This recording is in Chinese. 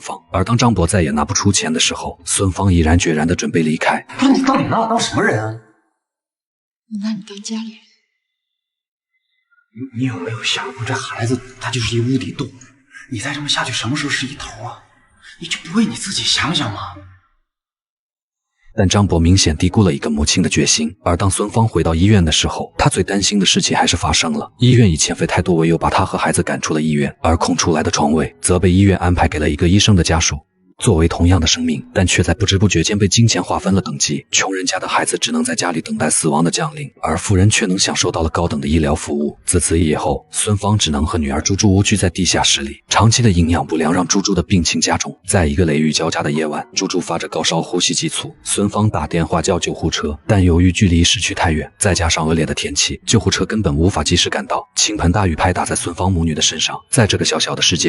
方。而当张博再也拿不出钱的时候，孙芳毅然决然地准备离开。不是你到底拿我当什么人啊？我拿你当家里人。你有没有想过，这孩子他就是一无底洞，你再这么下去，什么时候是一头啊？你就不为你自己想想吗？但张博明显低估了一个母亲的决心。而当孙芳回到医院的时候，他最担心的事情还是发生了。医院以遣费太多为由把他和孩子赶出了医院，而空出来的床位则被医院安排给了一个医生的家属。作为同样的生命，但却在不知不觉间被金钱划分了等级。穷人家的孩子只能在家里等待死亡的降临，而富人却能享受到了高等的医疗服务。自此以后，孙芳只能和女儿猪猪蜗居在地下室里。长期的营养不良让猪猪的病情加重。在一个雷雨交加的夜晚，猪猪发着高烧，呼吸急促。孙芳打电话叫救护车，但由于距离市区太远，再加上恶劣的天气，救护车根本无法及时赶到。倾盆大雨拍打在孙芳母女的身上。在这个小小的世界上，